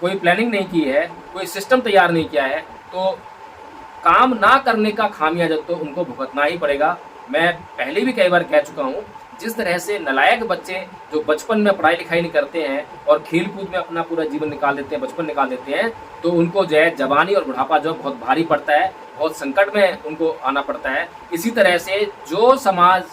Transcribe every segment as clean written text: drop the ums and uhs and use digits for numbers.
कोई प्लानिंग नहीं की है, कोई सिस्टम तैयार नहीं किया है, तो काम ना करने का खामियाजा तो उनको भुगतना ही पड़ेगा। मैं पहले भी कई बार कह चुका हूँ, जिस तरह से नालायक बच्चे जो बचपन में पढ़ाई लिखाई नहीं करते हैं और खेल कूद में अपना पूरा जीवन निकाल देते हैं, बचपन निकाल देते हैं, तो उनको जो है जवानी और बुढ़ापा जो बहुत भारी पड़ता है, बहुत संकट में उनको आना पड़ता है। इसी तरह से जो समाज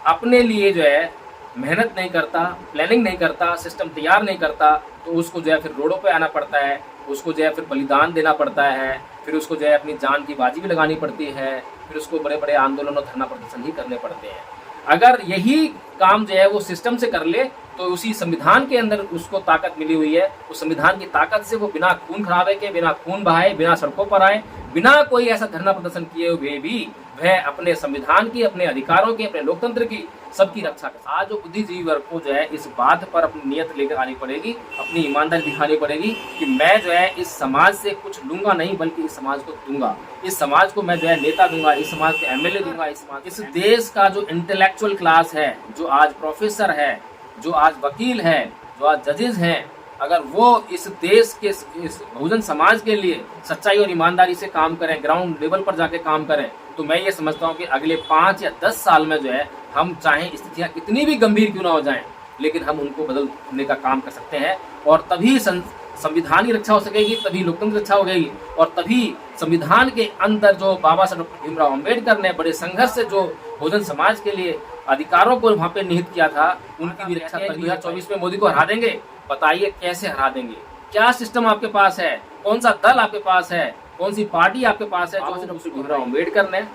अपने लिए जो है मेहनत नहीं करता, प्लानिंग नहीं करता, सिस्टम तैयार नहीं करता, तो उसको जो है फिर रोडों पे आना पड़ता है, उसको जो है फिर बलिदान देना पड़ता है, फिर उसको जो है अपनी जान की बाजी भी लगानी पड़ती है, फिर उसको बड़े बड़े आंदोलन और धरना प्रदर्शन ही करने पड़ते हैं। अगर यही काम जो है वो सिस्टम से कर ले, तो उसी संविधान के अंदर उसको ताकत मिली हुई है, उस संविधान की ताकत से वो बिना खून खराबे के, बिना खून बहाए, बिना सड़कों पर आए, बिना कोई ऐसा धरना प्रदर्शन किए हुए भी वह अपने संविधान की, अपने अधिकारों की, अपने लोकतंत्र की सबकी रक्षा कर। आज जो बुद्धिजीवी वर्ग को जो है इस बात पर अपनी नियत लेकर आनी पड़ेगी, अपनी ईमानदारी दिखानी पड़ेगी कि मैं जो है इस समाज से कुछ लूंगा नहीं, बल्कि इस समाज को दूंगा। इस समाज को मैं जो है नेता दूंगा, इस समाज को एमएलए दूंगा। इस देश का जो इंटेलेक्चुअल क्लास है, जो आज प्रोफेसर है, जो आज वकील है, जो आज जजेस हैं, अगर वो इस देश के, इस बहुजन समाज के लिए सच्चाई और ईमानदारी से काम करें, ग्राउंड लेवल पर जाके काम करें, तो मैं ये समझता हूँ कि अगले 5 या 10 साल में जो है हम चाहे स्थितियाँ कितनी भी गंभीर क्यों ना हो जाएं, लेकिन हम उनको बदलने का काम कर सकते हैं। और तभी संविधान की रक्षा हो सकेगी, तभी लोकतंत्र रक्षा हो गई, और तभी संविधान के अंदर जो बाबा साहब डॉक्टर भीमराव अम्बेडकर ने बड़े संघर्ष से जो बहुजन समाज के लिए अधिकारों को वहाँ पे निहित किया था, उनकी भी रक्षा। 2024 में मोदी को हरा देंगे, बताइए कैसे हरा देंगे? क्या सिस्टम आपके पास है? कौन सा दल आपके पास है? कौन सी पार्टी आपके पास है? जो डॉक्टर भीमराव अम्बेडकर ने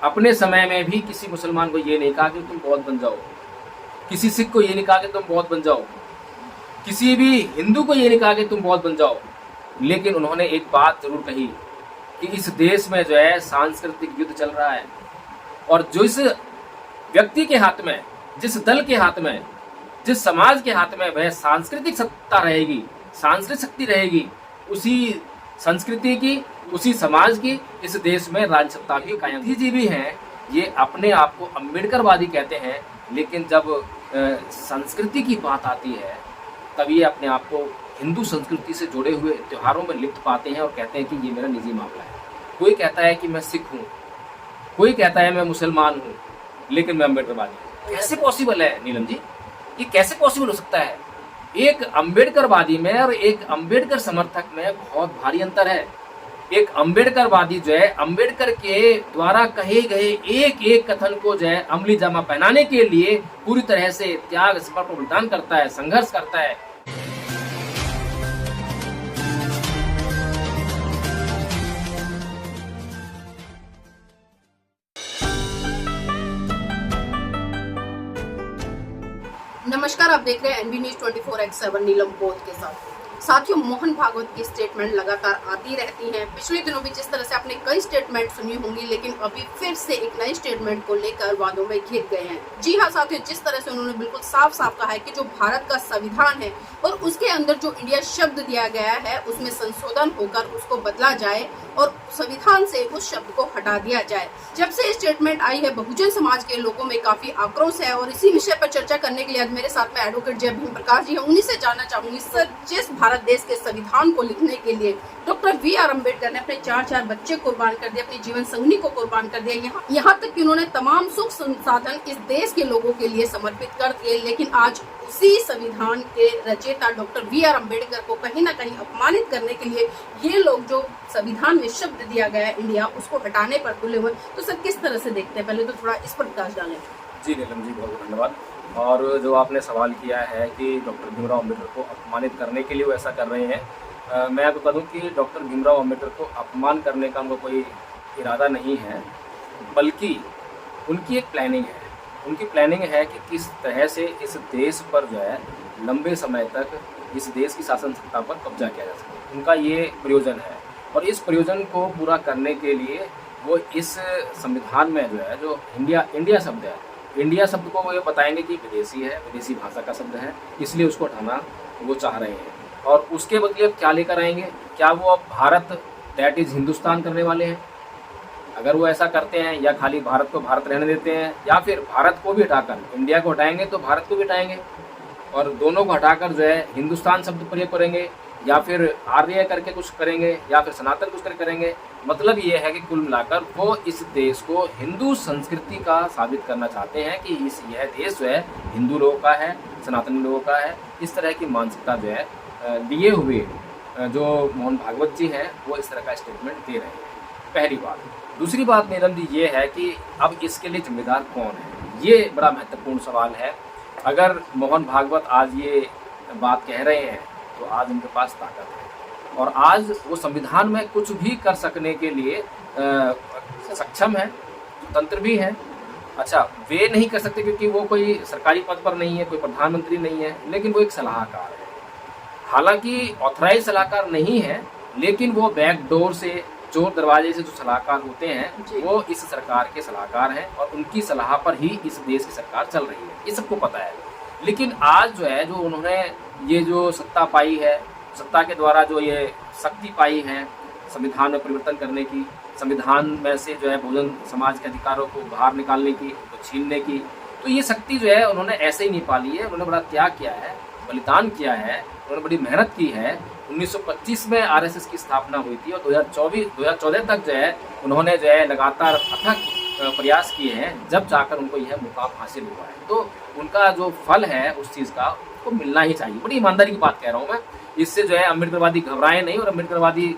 अपने समय में भी किसी मुसलमान को ये नहीं कहा कि तुम बौद्ध बन जाओ, किसी सिख को ये नहीं कहा कि तुम बौद्ध बन जाओ, किसी भी हिंदू को ये नहीं कहा कि तुम बौद्ध बन जाओ, लेकिन उन्होंने एक बात जरूर कही कि इस देश में जो है सांस्कृतिक युद्ध चल रहा है, और जो इस व्यक्ति के हाथ में, जिस दल के हाथ में, जिस समाज के हाथ में वह सांस्कृतिक सत्ता रहेगी, सांस्कृतिक शक्ति रहेगी, उसी संस्कृति की, उसी समाज की इस देश में राज्य सत्ता भी कायम। बुद्धिजीवी हैं, ये अपने आप को अम्बेडकरवादी कहते हैं, लेकिन जब संस्कृति की बात आती है तब ये अपने आप को हिंदू संस्कृति से जुड़े हुए त्योहारों में लिप्त पाते हैं और कहते हैं कि ये मेरा निजी मामला है। कोई कहता है कि मैं सिख हूँ, कोई कहता है मैं मुसलमान हूँ, लेकिन मैं अम्बेडकरवादी हूँ। कैसे पॉसिबल है नीलम जी? ये कैसे पॉसिबल हो सकता है? एक अम्बेडकरवादी में और एक अम्बेडकर समर्थक में बहुत भारी अंतर है। एक अम्बेडकरवादी जो है अम्बेडकर के द्वारा कहे गए एक एक कथन को जो है अमली जामा पहनाने के लिए पूरी तरह से त्याग, समर्पण, बलिदान करता है, संघर्ष करता है। नमस्कार, आप देख रहे हैं एनबी न्यूज 24x7 नीलम बोध के साथ। साथियों, मोहन भागवत की स्टेटमेंट लगातार आती रहती हैं। पिछले दिनों भी जिस तरह से आपने कई स्टेटमेंट सुनी होंगी, लेकिन अभी फिर से एक नई स्टेटमेंट को लेकर वादों में घिर गए हैं। जी हाँ साथियों, जिस तरह से उन्होंने बिल्कुल साफ साफ कहा है कि जो भारत का संविधान है और उसके अंदर जो इंडिया शब्द दिया गया है उसमें संशोधन होकर उसको बदला जाए और संविधान से उस शब्द को हटा दिया जाए। जब से ये स्टेटमेंट आई है, बहुजन समाज के लोगों में काफी आक्रोश है, और इसी विषय पर चर्चा करने के लिए आज मेरे साथ में एडवोकेट जय भीम प्रकाश जी हैं। उन्हीं से जानना चाहूंगी सर, जिस भारत देश के संविधान को लिखने के लिए डॉक्टर वी.आर. अम्बेडकर ने अपने 4 बच्चे कुर्बान कर दिए, अपनी जीवन संगनी को कुर्बान कर दिया, यहाँ तक कि उन्होंने तमाम सुख संसाधन इस देश के लोगों के लिए समर्पित कर दिए, लेकिन आज उसी संविधान के रचयिता डॉक्टर वी.आर. अम्बेडकर को कहीं ना कहीं अपमानित करने के लिए ये लोग जो संविधान में शब्द दिया गया है इंडिया, उसको हटाने पर तुले हुए। तो सर, किस तरह से देखते हैं? पहले तो थोड़ा इस पर प्रकाश डालें। जी नीलम जी, बहुत बहुत धन्यवाद। और जो आपने सवाल किया है कि डॉक्टर भीमराव अम्बेडकर को अपमानित करने के लिए वो ऐसा कर रहे हैं, मैं आपको बता दूं कि डॉक्टर भीमराव अम्बेडकर को अपमान करने का उनका कोई इरादा नहीं है, बल्कि उनकी एक प्लानिंग है। उनकी प्लानिंग है कि किस तरह से इस देश पर जो है लंबे समय तक इस देश की शासन सत्ता पर कब्जा किया जा सके। उनका ये प्रयोजन है, और इस प्रयोजन को पूरा करने के लिए वो इस संविधान में जो है, जो इंडिया शब्द है, इंडिया शब्द को वो ये बताएंगे कि विदेशी है, विदेशी भाषा का शब्द है, इसलिए उसको हटाना वो चाह रहे हैं। और उसके बदले अब क्या लेकर आएंगे? क्या वो अब भारत दैट इज़ हिंदुस्तान करने वाले हैं? अगर वो ऐसा करते हैं, या खाली भारत को भारत रहने देते हैं, या फिर भारत को भी हटाकर इंडिया को हटाएंगे तो भारत को भी हटाएंगे, और दोनों को हटाकर जो है हिंदुस्तान शब्द प्रयोग करेंगे, या फिर आर्य करके कुछ करेंगे या फिर सनातन कुछ करके करेंगे। मतलब ये है कि कुल मिलाकर वो इस देश को हिंदू संस्कृति का साबित करना चाहते हैं कि यह देश जो है हिंदू लोगों का है, सनातनी लोगों का है। इस तरह की मानसिकता जो है लिए हुए जो मोहन भागवत जी हैं वो इस तरह का स्टेटमेंट दे रहे हैं, पहली बात। दूसरी बात नीलम जी ये है कि अब इसके लिए जिम्मेदार कौन है, ये बड़ा महत्वपूर्ण सवाल है। अगर मोहन भागवत आज ये बात कह रहे हैं तो आज उनके पास ताकत है और आज वो संविधान में कुछ भी कर सकने के लिए सक्षम है, तंत्र भी है। अच्छा, वे नहीं कर सकते क्योंकि वो कोई सरकारी पद पर नहीं है, कोई प्रधानमंत्री नहीं है, लेकिन वो एक सलाहकार है। हालांकि ऑथराइज सलाहकार नहीं है, लेकिन वो बैकडोर से, चोर दरवाजे से जो सलाहकार होते हैं वो इस सरकार के सलाहकार हैं और उनकी सलाह पर ही इस देश की सरकार चल रही है, ये सबको पता है। लेकिन आज जो है जो उन्होंने ये जो सत्ता पाई है, सत्ता के द्वारा जो ये शक्ति पाई है संविधान में परिवर्तन करने की, संविधान में से जो है बहुजन समाज के अधिकारों को बाहर निकालने की, तो छीनने की, तो ये शक्ति जो है उन्होंने ऐसे ही नहीं पाली है। उन्होंने बड़ा त्याग किया है, बलिदान किया है, उन्होंने बड़ी मेहनत की है। 1925 में आरएसएस की स्थापना हुई थी और 2014 तक जो है उन्होंने जो है लगातार अथक प्रयास किए हैं, जब जाकर उनको यह मुकाम हासिल हुआ है। तो उनका जो फल है उस चीज़ का उसको मिलना ही चाहिए। बड़ी ईमानदारी की बात कह रहा हूँ मैं। इससे जो है अम्बेडकरवादी घबराए नहीं और अम्बेडकरवादी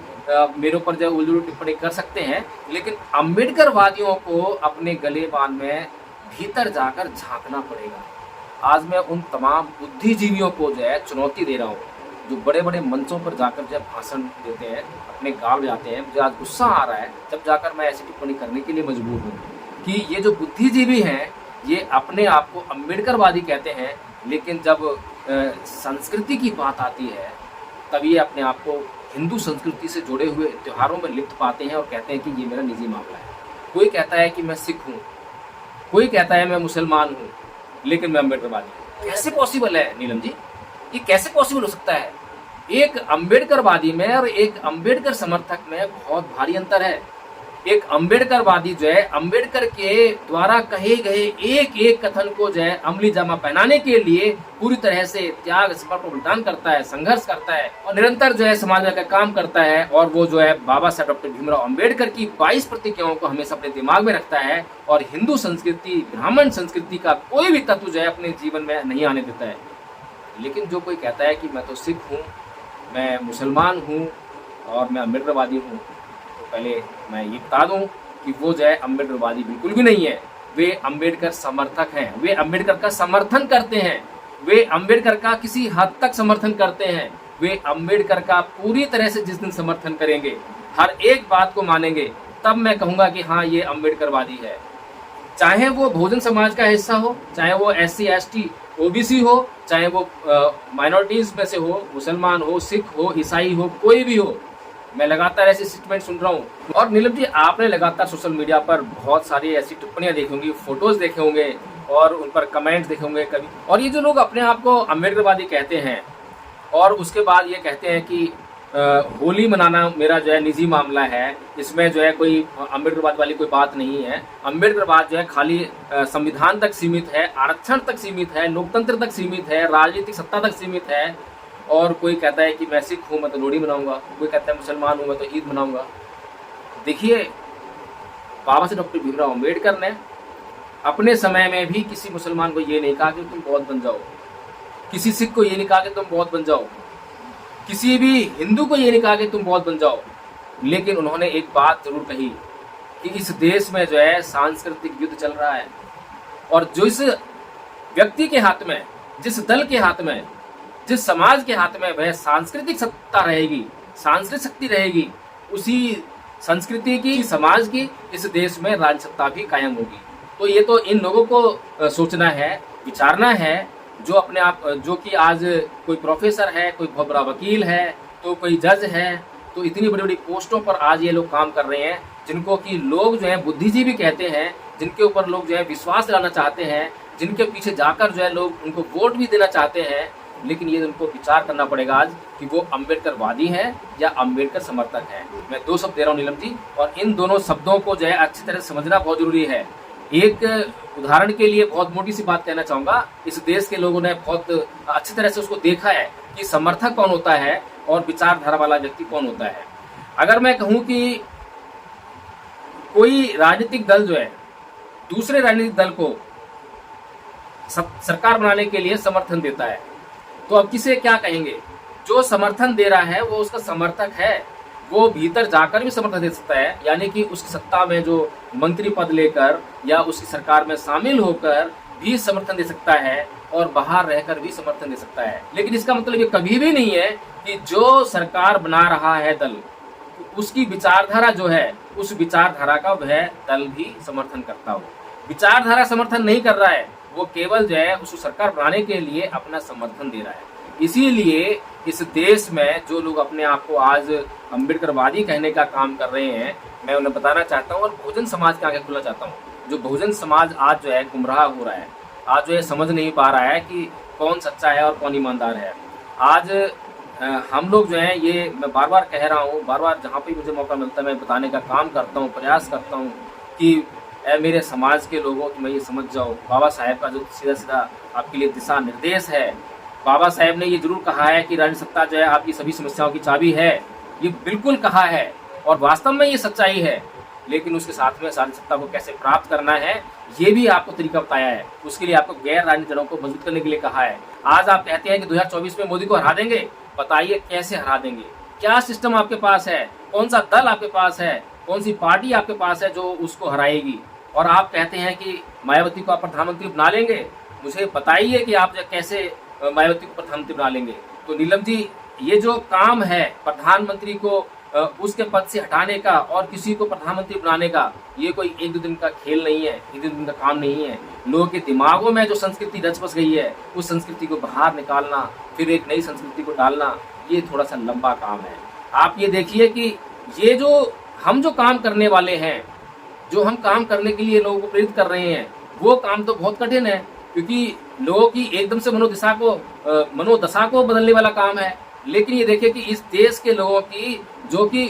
मेरे ऊपर जो उल्लू टिप्पणी कर सकते हैं, लेकिन अम्बेडकरवादियों को अपने गले बांध में भीतर जाकर झांकना पड़ेगा। आज मैं उन तमाम बुद्धिजीवियों को जो है चुनौती दे रहा हूँ जो बड़े बड़े मंचों पर जाकर जब भाषण देते हैं, अपने गाँव जाते हैं। मुझे आज गुस्सा आ रहा है जब जाकर मैं ऐसी टिप्पणी करने के लिए मजबूर हूँ कि ये जो बुद्धिजीवी हैं ये अपने आप को अम्बेडकरवादी कहते हैं, लेकिन जब संस्कृति की बात आती है तब ये अपने आप को हिंदू संस्कृति से जुड़े हुए त्योहारों में लिप्त पाते हैं और कहते हैं कि ये मेरा निजी मामला है। कोई कहता है कि मैं सिख हूँ, कोई कहता है मैं मुसलमान हूँ, लेकिन मैं अम्बेडकरवादी हूँ। कैसे पॉसिबल है नीलम जी, ये कैसे पॉसिबल हो सकता है? एक अम्बेडकरवादी में और एक अम्बेडकर समर्थक में बहुत भारी अंतर है। एक अम्बेडकरवादी जो है अम्बेडकर के द्वारा कहे गए एक एक कथन को जो है अमली जामा पहनाने के लिए पूरी तरह से त्याग, समर्पण, बलिदान करता है, संघर्ष करता है और निरंतर जो है समाज में काम करता है। और वो जो है बाबा साहब डॉक्टर भीमराव अम्बेडकर की 22 प्रतिज्ञाओं को हमेशा अपने दिमाग में रखता है और हिंदू संस्कृति, ब्राह्मण संस्कृति का कोई भी तत्व जो है अपने जीवन में नहीं आने देता है। लेकिन जो कोई कहता है कि मैं तो सिख हूँ, मैं मुसलमान हूँ और मैं अम्बेडकरवादी हूँ, तो पहले मैं ये बता दूं कि वो जो है अम्बेडकरवादी बिल्कुल भी नहीं है। वे अम्बेडकर समर्थक हैं, वे अम्बेडकर का समर्थन करते हैं, वे अम्बेडकर का किसी हद तक समर्थन करते हैं। वे अम्बेडकर का पूरी तरह से जिस दिन समर्थन करेंगे, हर एक बात को मानेंगे, तब मैं कहूँगा कि हाँ ये अम्बेडकरवादी है। चाहे वो बहुजन समाज का हिस्सा हो, चाहे वो SC ST OBC हो, चाहे वो माइनॉरिटीज में से हो, मुसलमान हो, सिख हो, ईसाई हो, कोई भी हो। मैं लगातार ऐसे स्टेटमेंट सुन रहा हूँ। और नीलम जी, आपने लगातार सोशल मीडिया पर बहुत सारी ऐसी टिप्पणियां देखी होंगी, फोटोज देखे होंगे और उन पर कमेंट्स देखे होंगे कभी। और ये जो लोग अपने आप को अम्बेडकरवादी कहते हैं और उसके बाद ये कहते हैं कि होली मनाना मेरा जो है निजी मामला है, इसमें जो है कोई अम्बेडकरवाद वाली कोई बात नहीं है। अम्बेडकरवाद जो है खाली संविधान तक सीमित है, आरक्षण तक सीमित है, लोकतंत्र तक सीमित है, राजनीतिक सत्ता तक सीमित है। और कोई कहता है कि मैं सिख हूँ, मैं तो लोहड़ी मनाऊंगा, कोई कहता है मुसलमान हूँ, मैं तो ईद मनाऊंगा। देखिए, बाबा साहब डॉक्टर भीमराव अम्बेडकर ने अपने समय में भी किसी मुसलमान को ये नहीं कहा कि तुम बौद्ध बन जाओ, किसी सिख को ये नहीं कहा कि तुम बौद्ध बन जाओ, किसी भी हिंदू को ये नहीं कहा कि तुम बौद्ध बन जाओ। लेकिन उन्होंने एक बात जरूर कही कि इस देश में जो है सांस्कृतिक युद्ध चल रहा है और जो इस व्यक्ति के हाथ में, जिस दल के हाथ में, जिस समाज के हाथ में वह सांस्कृतिक सत्ता रहेगी, सांस्कृतिक शक्ति रहेगी, उसी संस्कृति की, समाज की इस देश में राज्य सत्ता भी कायम होगी। तो ये तो इन लोगों को सोचना है, विचारना है, जो अपने आप, जो कि आज कोई प्रोफेसर है, कोई बहुत बड़ा वकील है, तो कोई जज है, तो इतनी बड़ी बड़ी पोस्टों पर आज ये लोग काम कर रहे हैं, जिनको कि लोग जो है बुद्धिजीवी कहते हैं, जिनके ऊपर लोग जो है विश्वास दिलाना चाहते हैं, जिनके पीछे जाकर जो है लोग उनको वोट भी देना चाहते हैं। लेकिन ये उनको विचार करना पड़ेगा आज कि वो अम्बेडकरवादी हैं या अम्बेडकर समर्थक हैं। मैं दो शब्द दे रहा हूँ नीलम जी, और इन दोनों शब्दों को जो है अच्छी तरह से समझना बहुत जरूरी है। एक उदाहरण के लिए बहुत मोटी सी बात कहना चाहूँगा, इस देश के लोगों ने बहुत अच्छी तरह से उसको देखा है कि समर्थक कौन होता है और विचारधारा वाला व्यक्ति कौन होता है। अगर मैं कहूं कि कोई राजनीतिक दल जो है दूसरे राजनीतिक दल को सरकार बनाने के लिए समर्थन देता है, तो अब किसे क्या कहेंगे? जो समर्थन दे रहा है वो उसका समर्थक है, वो भीतर जाकर भी समर्थन दे सकता है, यानी कि उसकी सत्ता में जो मंत्री पद लेकर या उसकी सरकार में शामिल होकर भी समर्थन दे सकता है और बाहर रहकर भी समर्थन दे सकता है। लेकिन इसका मतलब ये कभी भी नहीं है कि जो सरकार बना रहा है दल, उसकी विचारधारा जो है उस विचारधारा का वह दल भी समर्थन करता हो। विचारधारा समर्थन नहीं कर रहा है, वो केवल जो है उसको सरकार बनाने के लिए अपना समर्थन दे रहा है। इसीलिए इस देश में जो लोग अपने आप को आज अम्बेडकरवादी कहने का काम कर रहे हैं, मैं उन्हें बताना चाहता हूँ और बहुजन समाज के आगे खुलना चाहता हूँ। जो बहुजन समाज आज जो है गुमराह हो रहा है, आज जो है समझ नहीं पा रहा है कि कौन सच्चा है और कौन ईमानदार है। आज हम लोग जो है, ये मैं बार बार कह रहा हूँ, बार बार जहाँ पे मुझे मौका मिलता है मैं बताने का काम करता हूँ, प्रयास करता हूँ कि मेरे समाज के लोगों तुम्हें ये समझ जाओ, बाबा साहेब का जो सीधा सीधा आपके लिए दिशा निर्देश है। बाबा साहेब ने ये जरूर कहा है कि राज्य सत्ता जो है आपकी सभी समस्याओं की चाबी है, ये बिल्कुल कहा है और वास्तव में ये सच्चाई है। लेकिन उसके साथ में राज्य सत्ता को कैसे प्राप्त करना है ये भी आपको तरीका बताया है। उसके लिए आपको गैर राजनीतिक दलों को मजबूत करने के लिए कहा है। आज आप कहते हैं कि 2024 में मोदी को हरा देंगे, बताइए कैसे हरा देंगे? क्या सिस्टम आपके पास है? कौन सा दल आपके पास है? कौन सी पार्टी आपके पास है जो उसको हराएगी? और आप कहते हैं कि मायावती को आप प्रधानमंत्री बना लेंगे। मुझे बताइए कि आप कैसे मायावती को प्रधानमंत्री बना लेंगे? तो नीलम जी, ये जो काम है प्रधानमंत्री को उसके पद से हटाने का और किसी को प्रधानमंत्री बनाने का, ये कोई एक दो दिन का खेल नहीं है, एक दो दिन का काम नहीं है। लोगों के दिमागों में जो संस्कृति रच बस गई है, उस संस्कृति को बाहर निकालना, फिर एक नई संस्कृति को डालना, ये थोड़ा सा लंबा काम है। आप ये देखिए कि ये जो हम जो काम करने वाले हैं, जो हम काम करने के लिए लोगों को प्रेरित कर रहे हैं, वो काम तो बहुत कठिन है, क्योंकि लोगों की एकदम से मनोदशा को बदलने वाला काम है। लेकिन ये देखिए कि इस देश के लोगों की, जो कि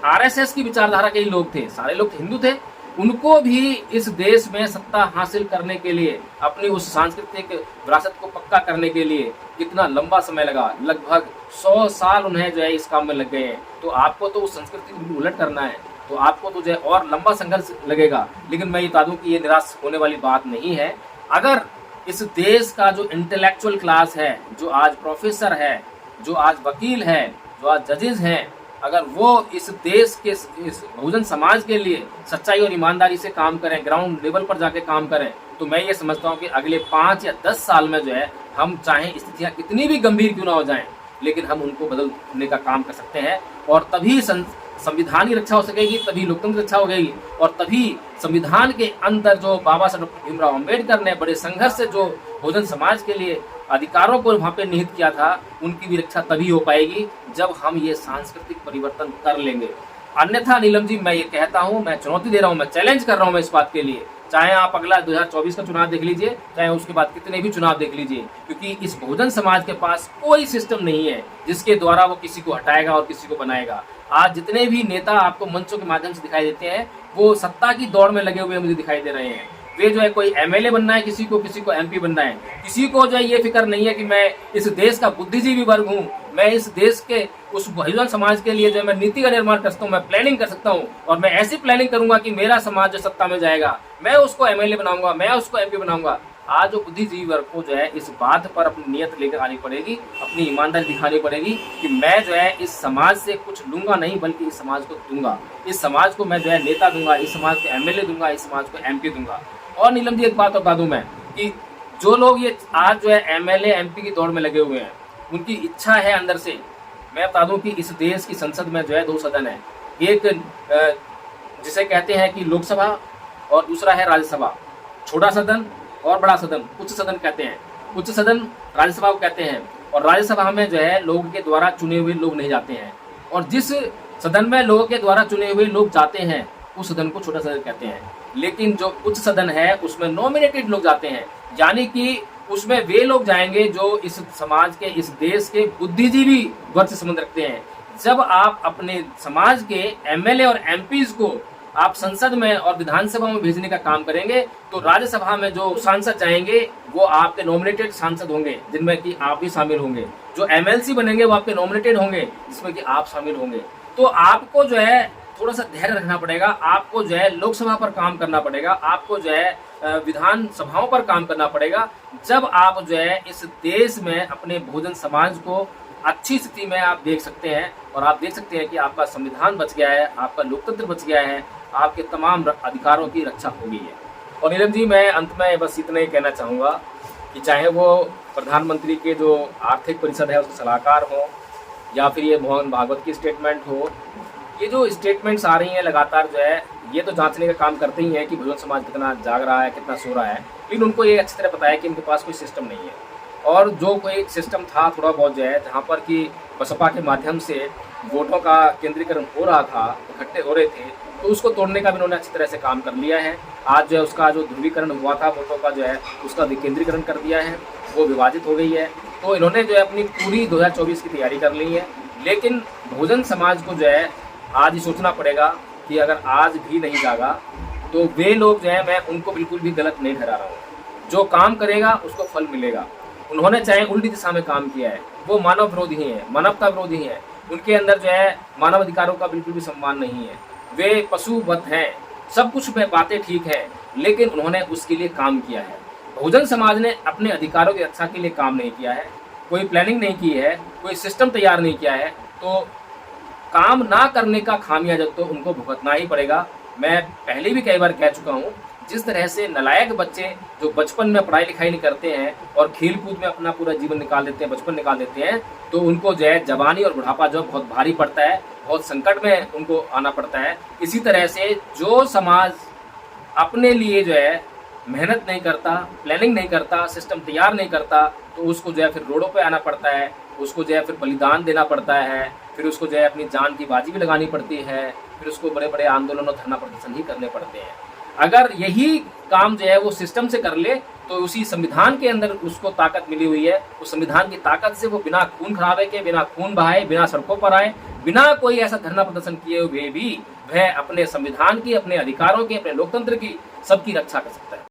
आरएसएस की विचारधारा के ही लोग थे, सारे लोग हिंदू थे, उनको भी इस देश में सत्ता हासिल करने के लिए, अपनी उस सांस्कृतिक विरासत को पक्का करने के लिए कितना लंबा समय लगा। लगभग 100 साल उन्हें जो है इस काम में लग गए हैं। तो आपको तो उस संस्कृति को उलट करना है, तो आपको तो जो है और लंबा संघर्ष लगेगा। लेकिन मैं ये बता दूं कि ये निराश होने वाली बात नहीं है। अगर इस देश का जो इंटेलेक्चुअल क्लास है, जो आज प्रोफेसर है, जो आज वकील है, जो आज जजेस हैं, अगर वो इस देश के इस बहुजन समाज के लिए सच्चाई और ईमानदारी से काम करें, ग्राउंड लेवल पर जाके काम करें, तो मैं ये समझता हूँ कि अगले 5 या 10 साल में जो है, हम चाहे स्थितियाँ कितनी भी गंभीर क्यों ना हो जाएं, लेकिन हम उनको बदलने का काम कर सकते हैं। और तभी संविधान की रक्षा हो सकेगी, तभी लोकतंत्र की रक्षा हो गई, और तभी संविधान के अंदर जो बाबा साहब डॉक्टर भीमराव अम्बेडकर ने बड़े संघर्ष से जो बहुजन समाज के लिए अधिकारों को वहाँ पे निहित किया था, उनकी भी रक्षा तभी हो पाएगी जब हम ये सांस्कृतिक परिवर्तन कर लेंगे। अन्यथा नीलम जी, मैं ये कहता हूँ, मैं चुनौती दे रहा हूँ, मैं चैलेंज कर रहा हूँ मैं इस बात के लिए, चाहे आप अगला 2024 का चुनाव देख लीजिए, चाहे उसके बाद कितने भी चुनाव देख लीजिए, क्योंकि इस बहुजन समाज के पास कोई सिस्टम नहीं है जिसके द्वारा वो किसी को हटाएगा और किसी को बनाएगा। आज जितने भी नेता आपको मंचों के माध्यम से दिखाई देते हैं, वो सत्ता की दौड़ में लगे हुए मुझे दिखाई दे रहे हैं। वे जो है कोई एमएलए बनना है, किसी को एमपी बनना है, किसी को जो है ये फिक्र नहीं है कि मैं इस देश का बुद्धिजीवी वर्ग हूँ, मैं इस देश के उस बहुजन समाज के लिए जो है मैं नीति का निर्माण कर सकता हूँ, मैं प्लानिंग कर सकता हूँ, और मैं ऐसी प्लानिंग करूंगा कि मेरा समाज जो सत्ता में जाएगा, मैं उसको एमएलए बनाऊंगा, मैं उसको एमपी बनाऊंगा। आज जो बुद्धिजीवी वर्ग को जो है इस बात पर अपनी नियत लेकर आनी पड़ेगी, अपनी ईमानदारी दिखानी पड़ेगी कि मैं जो है इस समाज से कुछ लूंगा नहीं, बल्कि इस समाज को दूंगा। इस समाज को मैं जो है नेता दूंगा, इस समाज को एमएलए दूंगा, इस समाज को एमपी दूंगा। और नीलम जी, एक बात बता दूं मैं कि जो लोग ये आज जो है एमएलए एमपी की दौड़ में लगे हुए हैं, उनकी इच्छा है अंदर से, मैं बता दूं कि इस देश की संसद में जो है 2 सदन है, एक जिसे कहते हैं कि लोकसभा और दूसरा है राज्यसभा। छोटा सदन और बड़ा सदन, उच्च सदन कहते हैं। उच्च सदन राज्यसभा को कहते हैं, और राज्यसभा में जो है लोगों के द्वारा चुने हुए लोग नहीं जाते हैं, और जिस सदन में लोगों के द्वारा चुने हुए लोग जाते हैं उस सदन को छोटा सदन कहते हैं। लेकिन जो उच्च सदन है उसमें नॉमिनेटेड लोग जाते हैं, यानी कि उसमें वे लोग जाएंगे जो इस समाज के, इस देश के बुद्धिजीवी वर्ग से संबंध रखते हैं। जब आप अपने समाज के एमएलए और एमपीज को आप संसद में और विधानसभा में भेजने का काम करेंगे तो राज्यसभा में जो सांसद जाएंगे वो आपके नॉमिनेटेड सांसद होंगे, जिनमें कि आप भी शामिल होंगे। जो एमएलसी बनेंगे वो आपके नॉमिनेटेड होंगे, जिसमें कि आप शामिल होंगे। तो आपको जो है थोड़ा सा धैर्य रखना पड़ेगा, आपको जो है लोकसभा पर काम करना पड़ेगा, आपको जो है विधान सभाओं पर काम करना पड़ेगा। जब आप जो है इस देश में अपने बहुजन समाज को अच्छी स्थिति में आप देख सकते हैं, और आप देख सकते हैं कि आपका संविधान बच गया है, आपका लोकतंत्र बच गया है, आपके तमाम अधिकारों की रक्षा हो गई है। और नीलम जी, मैं अंत में बस इतना ही कहना चाहूँगा कि चाहे वो प्रधानमंत्री के जो आर्थिक परिषद है उसके सलाहकार हो, या फिर ये मोहन भागवत की स्टेटमेंट हो, ये जो स्टेटमेंट्स आ रही हैं लगातार जो है ये तो जांचने का काम करते ही हैं कि बहुजन समाज कितना जाग रहा है, कितना सो रहा है, लेकिन उनको ये अच्छी तरह पता है कि इनके पास कोई सिस्टम नहीं है। और जो कोई सिस्टम था थोड़ा बहुत जो है, जहाँ पर कि बसपा के माध्यम से वोटों का केंद्रीकरण हो रहा था, इकट्ठे हो रहे थे, तो उसको तोड़ने का भी उन्होंने अच्छी तरह से काम कर लिया है। आज जो है उसका जो ध्रुवीकरण हुआ था वोटों का जो है उसका विकेंद्रीकरण कर दिया है, वो विभाजित हो गई है। तो इन्होंने जो है अपनी पूरी 2024 की तैयारी कर ली है। लेकिन बहुजन समाज को जो है आज ही सोचना पड़ेगा कि अगर आज भी नहीं जागा तो वे लोग जो है, मैं उनको बिल्कुल भी गलत नहीं ठहरा रहा हूँ। जो काम करेगा उसको फल मिलेगा। उन्होंने चाहे उल्टी दिशा में काम किया है, वो मानव विरोधी है, मानवता विरोधी है, उनके अंदर जो है मानव अधिकारों का बिल्कुल भी सम्मान नहीं है, वे पशुवत हैं, सब कुछ में बातें ठीक है, लेकिन उन्होंने उसके लिए काम किया है। बहुजन समाज ने अपने अधिकारों की रक्षा के लिए काम नहीं किया है, कोई प्लानिंग नहीं की है, कोई सिस्टम तैयार नहीं किया है, तो काम ना करने का खामियाजा तो उनको भुगतना ही पड़ेगा। मैं पहले भी कई बार कह चुका हूँ, जिस तरह से नालायक बच्चे जो बचपन में पढ़ाई लिखाई नहीं करते हैं और खेल कूद में अपना पूरा जीवन निकाल देते हैं, बचपन निकाल देते हैं, तो उनको जो है जवानी और बुढ़ापा जो बहुत भारी पड़ता है, बहुत संकट में उनको आना पड़ता है। इसी तरह से जो समाज अपने लिए जो है मेहनत नहीं करता, प्लानिंग नहीं करता, सिस्टम तैयार नहीं करता, तो उसको जो है फिर रोडों पे आना पड़ता है, उसको जो है फिर बलिदान देना पड़ता है, फिर उसको जो है अपनी जान की बाजी भी लगानी पड़ती है, फिर उसको बड़े बड़े आंदोलन और धरना प्रदर्शन ही करने पड़ते हैं। अगर यही काम जो है वो सिस्टम से कर ले तो उसी संविधान के अंदर उसको ताकत मिली हुई है, उस संविधान की ताकत से वो बिना खून खराबे के, बिना खून बहाए, बिना सड़कों पर आए, बिना कोई ऐसा धरना प्रदर्शन किए हुए भी वह अपने संविधान की, अपने अधिकारों की, अपने लोकतंत्र की सबकी रक्षा कर सकता है।